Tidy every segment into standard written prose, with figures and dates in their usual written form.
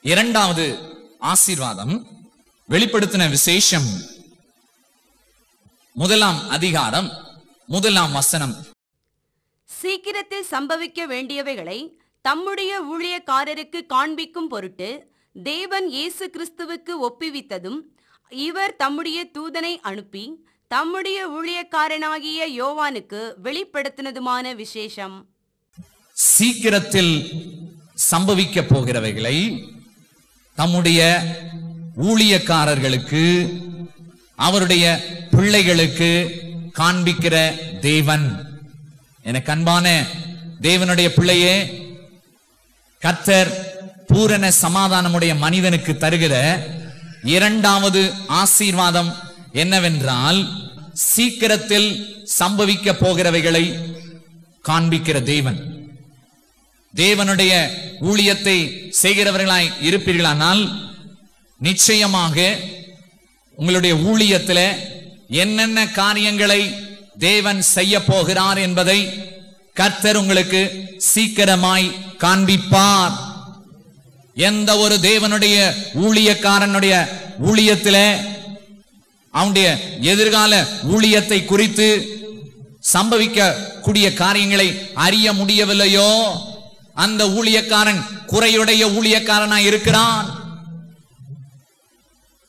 இரண்டாவது ஆசீர்வாதம் வெளிப்படுத்தின விசேஷம் 1 அதிகாரம் 1 வசனம். சீக்கிரத்தில் சம்பவிக்க வேண்டியவைகளை தம்முடைய ஊழியக்காரருக்கு காண்பிக்கும் பொருட்டு தேவன் இயேசு கிறிஸ்துவுக்கு ஒப்புவித்ததும், இவர் தம்முடைய தூதனை அனுப்பி தம்முடைய ஊழியக்காரனாகிய யோவானுக்கு வெளிப்படுத்தினதுமான விசேஷம். சீக்கிரத்தில் சம்பவிக்க போகிறவைகளை தம்முடைய ஊழியக்காரர்களுக்கு, அவருடைய பிள்ளைகளுக்கு காண்பிக்கிற தேவன். எனக்கு அன்பான தேவனுடைய பிள்ளையே, கர்த்தர் பூரண சமாதானமுடைய மனிதனுக்கு தருகிற இரண்டாவது ஆசீர்வாதம் என்னவென்றால், சீக்கிரத்தில் சம்பவிக்க போகிறவைகளை காண்பிக்கிற தேவன். தேவனுடைய ஊழியத்தை செய்கிறவர்களாய் இருப்பீர்களானால் நிச்சயமாக உங்களுடைய ஊழியத்தில் என்னென்ன காரியங்களை தேவன் செய்ய போகிறார் என்பதை கர்த்தர் உங்களுக்கு சீக்கிரமாய் காண்பிப்பார். எந்த ஒரு தேவனுடைய ஊழியக்காரனுடைய ஊழியத்தில் அவனுடைய எதிர்கால ஊழியத்தை குறித்து சம்பவிக்க கூடிய காரியங்களை அறிய முடியவில்லையோ, அந்த ஊழியக்காரன் குறையுடைய ஊழியக்காரனாய் இருக்கிறான்,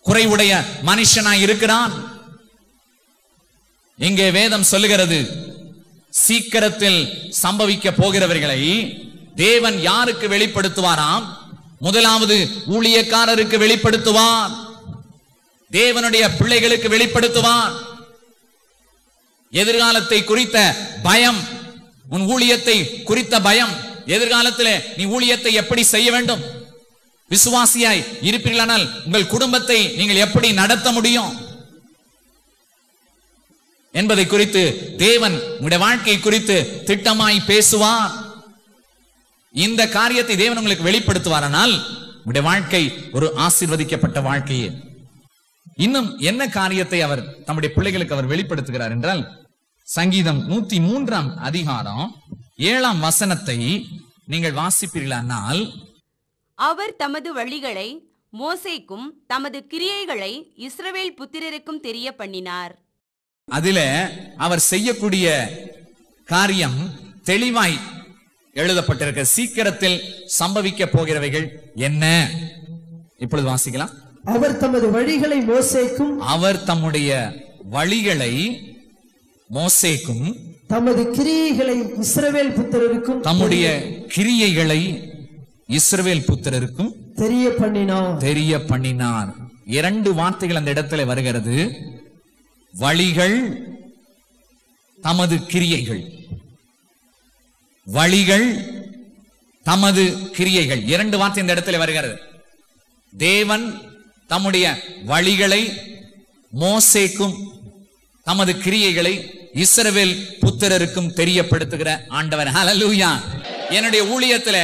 குறைவுடைய மனுஷனாய் இருக்கிறான். இங்கே வேதம் சொல்லுகிறது, சீக்கிரத்தில் சம்பவிக்க போகிறவர்களை தேவன் யாருக்கு வெளிப்படுத்துவாராம்? முதலாவது ஊழியக்காரருக்கு வெளிப்படுத்துவார், தேவனுடைய பிள்ளைகளுக்கு வெளிப்படுத்துவார். எதிர்காலத்தை குறித்த பயம், உன் ஊழியத்தை குறித்த பயம், எதிர்காலத்தில் நீ ஊழியத்தை எப்படி செய்ய வேண்டும், விசுவாசியாய் இருப்பீர்களானால் உங்கள் குடும்பத்தை நீங்கள் எப்படி நடத்த முடியும் என்பதை குறித்து தேவன் உங்களுடைய வாழ்க்கை குறித்து திட்டமாய் பேசுவார். இந்த காரியத்தை தேவன் உங்களுக்கு வெளிப்படுத்துவாரானால் உங்களுடைய வாழ்க்கை ஒரு ஆசீர்வதிக்கப்பட்ட வாழ்க்கையே. இன்னும் என்ன காரியத்தை அவர் தம்முடைய பிள்ளைகளுக்கு அவர் வெளிப்படுத்துகிறார் என்றால், சங்கீதம் 103 அதிகாரம் 7 வசனத்தை நீங்கள் வாசிப்பீர்களானால், அவர் தமது வழிகளை மோசேக்கும் தமது கிரியைகளை இஸ்ரவேல் புத்திரருக்கும் தெரிய பண்ணினார். அதில அவர் செய்யக்கூடிய காரியம் தெளிவாய் எழுதப்பட்டிருக்க. சீக்கிரத்தில் சம்பவிக்க போகிறவைகள் என்ன? இப்பொழுது வாசிக்கலாம். அவர் தமது வழிகளை மோசேக்கும், அவர் தம்முடைய வழிகளை மோசேக்கும், தமது கிரியைகளை இஸ்ரவேல் புத்திரருக்கும், தம்முடைய கிரியைகளை இஸ்ரவேல் புத்திரருக்கும் தெரிய பண்ணினார். 2 வார்த்தைகள் அந்த இடத்துல வருகிறது. வழிகள், தமது கிரியைகள். வழிகள், தமது கிரியைகள், 2 வார்த்தை இந்த இடத்துல வருகிறது. தேவன் தம்முடைய வழிகளை மோசேக்கும் தமது கிரியைகளை இஸ்ரவேல் புத்திரருக்கும் தெரியப்படுத்துகிற ஆண்டவர். ஹல்லேலூயா. என்னுடைய ஊழியத்துல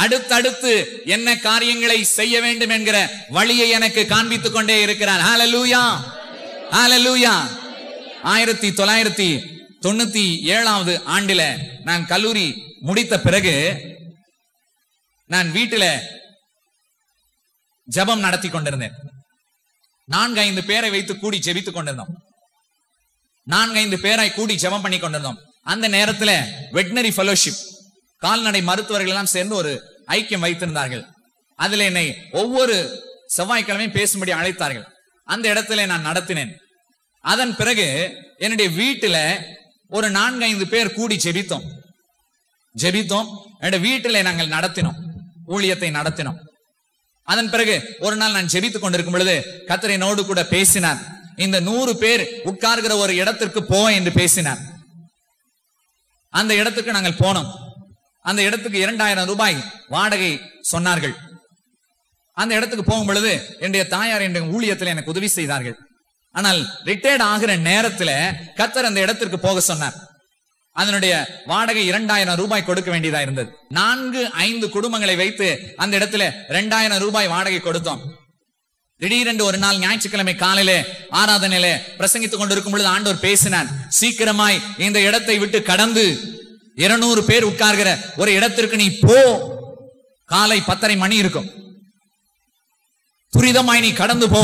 அடுத்தடுத்து என்ன காரியங்களை செய்ய வேண்டும் என்கிற வழியை எனக்கு காண்பித்துக் கொண்டே இருக்கிறார். ஹல்லேலூயா, ஹல்லேலூயா. 1997 ஆண்டில நான் கல்லூரி முடித்த பிறகு நான் வீட்டில ஜபம் நடத்தி கொண்டிருந்தேன். 4-5 பேரை வைத்து கூடி ஜெபித்துக் கொண்டிருந்தோம். 4-5 பேரை கூடி ஜெபம் பண்ணி கொண்டிருந்தோம். அந்த நேரத்தில் வெட்னரி ஃபெலோஷிப், கால்நடை மருத்துவர்கள் எல்லாம் சேர்ந்து ஒரு ஐக்கியம் வைத்திருந்தார்கள். அதில் என்னை ஒவ்வொரு செவ்வாய்க்கிழமையும் பேசும்படி அழைத்தார்கள். அந்த இடத்துல நான் நடத்தினேன். அதன் பிறகு என்னுடைய வீட்டில் ஒரு 4-5 பேர் கூடி ஜெபித்தோம். என்னுடைய வீட்டில் நாங்கள் நடத்தினோம், ஊழியத்தை நடத்தினோம். அதன் பிறகு ஒரு நாள் நான் ஜெபித்துக் கொண்டிருக்கும் பொழுது கர்த்தர் என்னோடு கூட பேசினார். இந்த 100 பேர் உட்கார்கிற ஒரு இடத்திற்கு போ என்று பேசினார். அந்த இடத்துக்கு நாங்கள் போனோம். அந்த இடத்துக்கு 2000 ரூபாய் வாடகை சொன்னார்கள். அந்த இடத்துக்கு போகும் பொழுது என்னுடைய தாயார் என்ற ஊழியத்தில் எனக்கு உதவி செய்தார்கள். ஆனால் ரிட்டையர்ட் ஆகிற நேரத்தில் கர்த்தர் அந்த இடத்திற்கு போக சொன்னார். அதனுடைய வாடகை 2000 ரூபாய் கொடுக்க வேண்டியதா இருந்தது. 4-5 குடும்பங்களை வைத்து அந்த இடத்துல 2000 ரூபாய் வாடகை கொடுத்தோம். திடீரென்று ஒரு நாள் ஞாயிற்றுக்கிழமை காலையிலே ஆராதனையிலே பிரசங்கித்துக் கொண்டிருக்கும் பொழுது ஆண்டவர் பேசினார். சீக்கிரமாய் இந்த இடத்தை விட்டு கடந்து 200 பேர் உட்கார்கிற ஒரு இடத்திற்கு நீ போ. காலை 10:30 மணி இருக்கும். துரிதமாய் நீ கடந்து போ,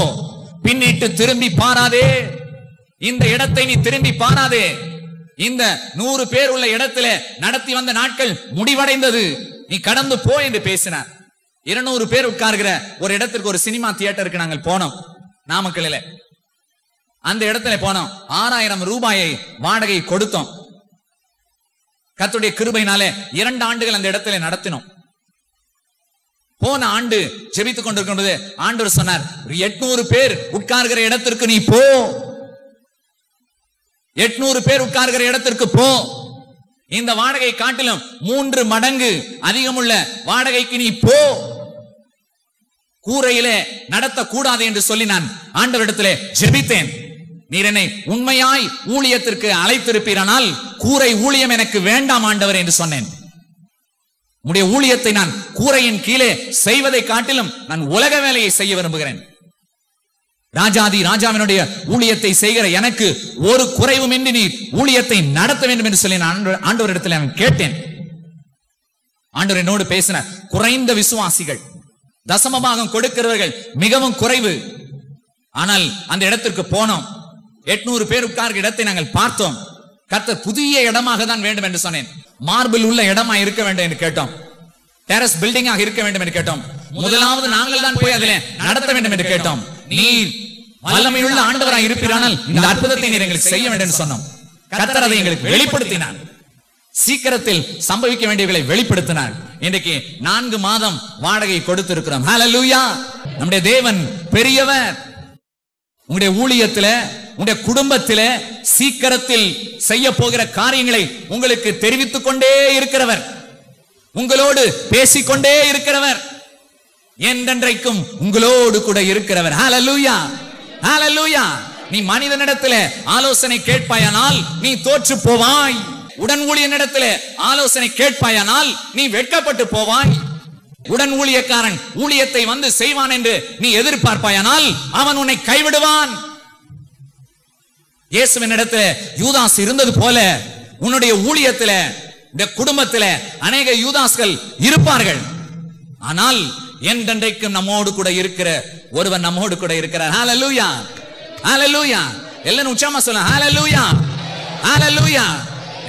பின்னிட்டு திரும்பி பாராதே. இந்த இடத்தை நீ திரும்பி பாராதே. இந்த 100 பேர் உள்ள இடத்துல நடத்தி வந்த நாட்கள் முடிவடைந்தது, நீ கடந்து போ என்று பேசினார். 200 பேர் உட்கார்கிற ஒரு இடத்திற்கு, ஒரு சினிமா தியேட்டருக்கு நாங்கள் போனோம் நாமக்கல்ல. அந்த இடத்துல போனோம். 6000 ரூபாயை வாடகை கொடுத்தோம். கர்த்தருடைய கிருபையினாலே 2 ஆண்டுகள் அந்த இடத்துல நடத்தினோம். போன ஆண்டு ஜெபித்துக் கொண்டிருக்கும் போது ஆண்டவர் சொன்னார், 800 பேர் உட்கார்கிற இடத்திற்கு நீ போ, 800 பேர் உட்கார்கிற இடத்திற்கு போ. இந்த வாடகை காட்டிலும் 3 மடங்கு அதிகமுள்ள வாடகைக்கு நீ போ. கூரையிலே நடத்தக்கூடாது என்று சொல்லி நான் ஆண்டவரிடத்திலே ஜெபித்தேன். நீர் என்னை உண்மையாய் ஊழியத்திற்கு அழைத்திருப்பீரானால் கூரை ஊழியம் எனக்கு வேண்டாம் ஆண்டவர் என்று சொன்னேன். உம்முடைய ஊழியத்தை நான் கூரையின் கீழே செய்வதை காட்டிலும் நான் உலக வேலையை செய்ய விரும்புகிறேன். ராஜாதி ராஜாவினுடைய ஊழியத்தை செய்கிற எனக்கு ஒரு குறைவுமின்றி நீர் ஊழியத்தை நடத்த வேண்டும் என்று சொல்லி நான் ஆண்டவரிடத்தில் நான் கேட்டேன். ஆண்டவர் என்னோடு பேசினார். குறைந்த விசுவாசிகள், தசமபாகம் கொடுக்கிறவர்கள் மிகவும் குறைவு. ஆனால் அந்த இடத்திற்கு போனோம். 800 பேர் உட்கார்கிற இடத்தை நாங்கள் பார்த்தோம். கர்த்தர் புதிய இடமாக தான் வேண்டும் என்று சொன்னேன். மார்பிள் உள்ள இடமா இருக்க வேண்டும் என்று கேட்டோம். டெரஸ் பில்டிங்காக இருக்க வேண்டும் என்று கேட்டோம். முதலாவது நாங்கள் தான் போய் அதிலே நடத்த வேண்டும் என்று கேட்டோம். நீர் வல்லமையுள்ள ஆண்டவராக இருப்பீரானால் இந்த அற்புதத்தை நீர் எங்களுக்கு செய்ய வேண்டும் என்று சொன்னோம். கர்த்தர் அதை எங்களுக்கு வெளிப்படுத்தினார். சீக்கிரத்தில் சம்பவிக்க வேண்டியவர்களை வெளிப்படுத்தினார். இன்றைக்கு 4 மாதம் வாடகை கொடுத்திருக்கிறோம். ஹல்லேலூயா. நம்முடைய தேவன் பெரியவர். உங்களுடைய ஊழியத்தில, உங்களுடைய குடும்பத்தில சீக்கிரத்தில் செய்ய போகிற காரியங்களை உங்களுக்கு தெரிவித்துக் கொண்டே இருக்கிறவர், உங்களோடு பேசிக்கொண்டே இருக்கிறவர், என்றென்றைக்கும் உங்களோடு கூட இருக்கிறவர். ஹல்லேலூயா, ஹல்லேலூயா. நீ மனிதனிடத்தில் ஆலோசனை கேட்பாயானால் நீ தோற்று போவாய். உடன் ஊழியனிடத்தில் ஆலோசனை கேட்பாயானால் நீ வெட்கப்பட்டு போவாய். உடன் ஊழியக்காரன் ஊழியத்தை வந்து செய்வான் என்று நீ எதிர்பார்ப்பாயானால் அவன் உன்னை கைவிடுவான். இயேசுவின் இடத்துல யூதாஸ் இருந்தது போல உன்னுடைய ஊழியத்துல, இந்த குடும்பத்துல அநேக யூதாஸ்கள் இருப்பார்கள். ஆனால் என்றென்றைக்கும் நம்மோடு கூட இருக்கிற ஒருவன் நம்மோடு கூட இருக்கிறார். ஹல்லேலூயா, ஹல்லேலூயா. எல்லாரும் உச்சமா சொல்லுங்க, ஹல்லேலூயா, ஹல்லேலூயா.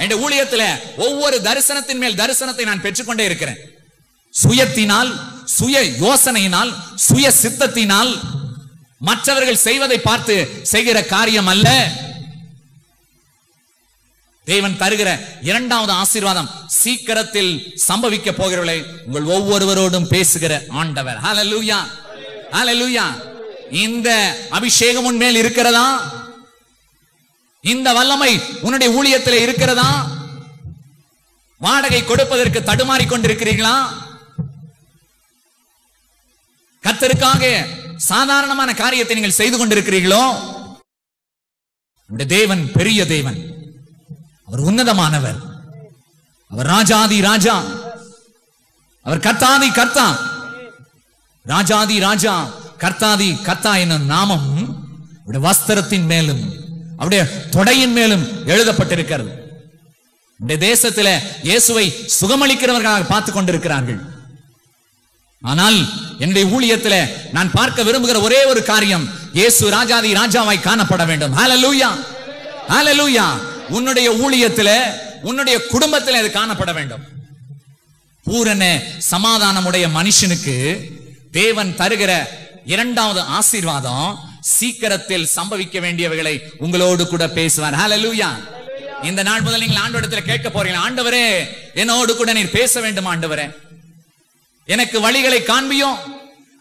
என்ற ஊழியத்துல ஒவ்வொரு தரிசனத்தின் மேல் தரிசனத்தை நான் பெற்றுக்கொண்டே இருக்கிறேன். சுயத்தினால், சுய யோசனையினால், சுய சித்தத்தினால், மற்றவர்கள் செய்வதை பார்த்து செய்கிற காரியம் அல்ல. தேவன் தருகிற 2வது ஆசீர்வாதம், சீக்கிரத்தில் சம்பவிக்க போகிறவர்களை உங்கள் ஒவ்வொருவரோடும் பேசுகிற ஆண்டவர். ஹல்லேலூயா, ஹல்லேலூயா. இந்த அபிஷேகம் உன் மேல் இருக்கிறதா? இந்த வல்லமை உன்னுடைய ஊழியத்தில் இருக்கிறதா? வாடகை கொடுப்பதற்கு தடுமாறி கொண்டிருக்கிறீர்களா? கர்த்தருக்காக சாதாரணமான காரியத்தை நீங்கள் செய்து கொண்டிருக்கிறீர்களோ? நம்முடைய தேவன் பெரிய தேவன், அவர் உன்னதமானவர், அவர் ராஜாதி ராஜா, அவர் கர்த்தாதி கர்த்தா. ராஜாதி ராஜா, கர்த்தாதி கர்த்தா என்னும் நாமம் அவருடைய வஸ்திரத்தின் மேலும் அவருடைய தொடையின் மேலும் எழுதப்பட்டிருக்கிறது. இந்த தேசத்தில் இயேசுவை சுகமளிக்கிறவர்களாக பார்த்துக் கொண்டிருக்கிறார்கள். ஆனால் என்னுடைய ஊழியத்தில் நான் பார்க்க விரும்புகிற ஒரே ஒரு காரியம், இயேசு ராஜாதி ராஜாவாய் காணப்பட வேண்டும். ஹல்லேலூயா, ஹல்லேலூயா. உன்னுடைய ஊழியத்தில், உன்னுடைய குடும்பத்தில் அது காணப்பட வேண்டும். பூரண சமாதானமுடைய மனுஷனுக்கு தேவன் தருகிற 2வது ஆசீர்வாதம், சீக்கிரத்தில் சம்பவிக்க வேண்டியவைகளை உங்களோடு கூட பேசுவார். ஹல்லேலூயா. இந்த நாள் முதல் நீங்கள் ஆண்டவரிடத்தில் கேட்க போறீங்க, ஆண்டவரே என்னோடு கூட நீர் பேச வேண்டும், ஆண்டவரே எனக்கு வழிகளை காண்பியும்.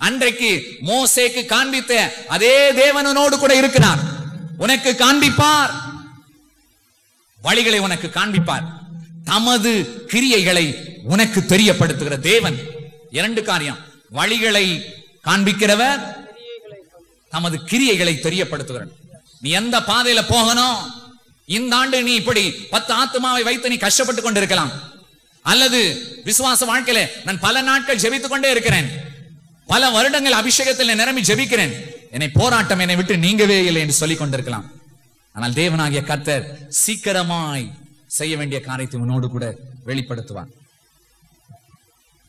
அன்றைக்கு மோசேக்கு காண்பித்த அதே தேவனோடு கூட இருக்கிறார். உனக்கு காண்பிப்பார், வழிகளை உனக்கு காண்பிப்பார். தமது கிரியைகளை உனக்கு தெரியப்படுத்துகிற தேவன். 2 காரியம், வழிகளை காண்பிக்கிறவர், தமது கிரியைகளை தெரியப்படுத்துகிறார். நீ எந்த பாதையில போகணும்? இந்த ஆண்டு நீ இப்படி 10 ஆத்துமாவை வைத்து நீ கஷ்டப்பட்டு கொண்டிருக்கலாம். அல்லது விசுவாச வாழ்க்கையில நான் பல நாட்கள் ஜெபித்துக் கொண்டே இருக்கிறேன், பல வருடங்கள் அபிஷேகத்தில் நிரம்பி ஜெபிக்கிறேன், என்னை போராட்டம் என்னை விட்டு நீங்கவே இல்லை என்று சொல்லிக் கொண்டிருக்கலாம். ஆனால் தேவனாகிய கர்த்தர் சீக்கிரமாய் செய்ய வேண்டிய காரியத்தை உன்னோடு கூட வெளிப்படுத்துவார்.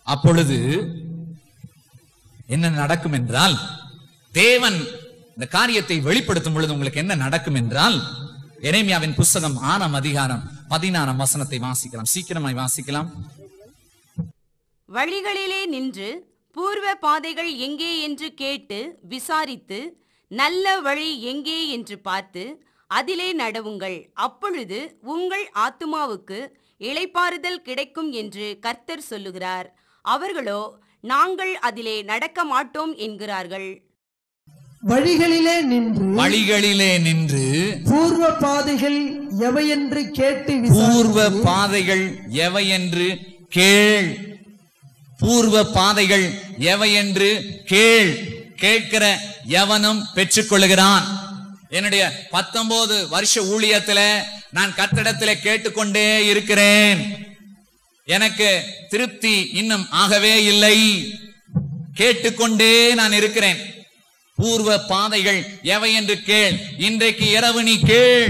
அப்பொழுது என்ன நடக்கும் என்றால், தேவன் இந்த காரியத்தை வெளிப்படுத்தும் பொழுது உங்களுக்கு என்ன நடக்கும் என்றால், எரேமியாவின் புஸ்தகம் 6ஆம் அதிகாரம் 16ஆம் வசனத்தை வாசிக்கலாம். சீக்கிரமாய் வாசிக்கலாம். வழிகளிலே நின்று பூர்வ பாதைகள் எங்கே என்று கேட்டு விசாரித்து நல்ல வழி எங்கே என்று பார்த்து அதிலே நடவுங்கள். அப்பொழுது உங்கள் ஆத்துமாவுக்கு இளைப்பாறுதல் கிடைக்கும் என்று கர்த்தர் சொல்லுகிறார். அவர்களோ நாங்கள் அதிலே நடக்க மாட்டோம் என்கிறார்கள். வழிகளிலே நின்று பூர்வ பாதைகள் எவையென்று கேட்டு பூர்வ பாதைகள் எவையென்று கேள். பூர்வ பாதைகள் எவையென்று கேள். கேட்கிற எவனும் பெற்றுக்கொள்கிறான். என்னுடைய 19 வருஷ ஊழியத்துல நான் கர்த்தரிடத்திலே கேட்டுக்கொண்டே இருக்கிறேன். எனக்கு திருப்தி இன்னும் ஆகவே இல்லை. கேட்டுக்கொண்டே நான் இருக்கிறேன். பூர்வ பாதைகள் எவை என்று கேள். இன்றைக்கு இரவு நீ கேள்.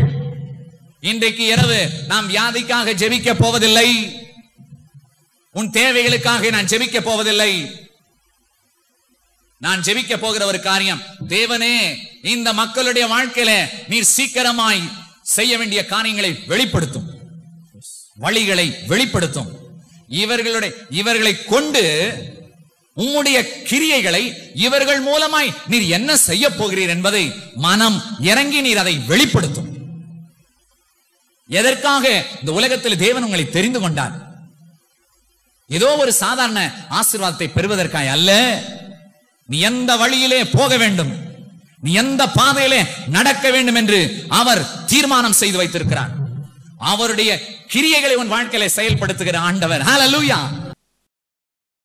இன்றைக்கு இரவு நாம் வியாதிக்காக ஜெபிக்க போவதில்லை. உன் தேவைகளுக்காக நான் ஜெபிக்க போவதில்லை. நான் ஜெபிக்க போகிற ஒரு காரியம், தேவனே இந்த மக்களுடைய வாழ்க்கையில நீர் சீக்கிரமாய் செய்ய வேண்டிய காரியங்களை வெளிப்படுத்தும், வழிகளை வெளிப்படுத்தும். இவர்களை கொண்டு உம்முடைய கிரியைகளை இவர்கள் மூலமாய் நீர் என்ன செய்ய போகிறீர் என்பதை மனம் இறங்கி நீர் அதை வெளிப்படுத்தும். எதற்காக இந்த உலகத்தில் தேவன் உங்களை தெரிந்து கொண்டார்? ஏதோ ஒரு சாதாரண ஆசீர்வாதத்தை பெறுவதற்காக அல்ல. நீ எந்த வழியிலே போக வேண்டும், நீ எந்த பாதையிலே நடக்க வேண்டும் என்று அவர் தீர்மானம் செய்து வைத்திருக்கிறார். அவருடைய கிரியைகளை உன் வாழ்க்கையில செயல்படுத்துகிற ஆண்டவர். ஹல்லேலூயா.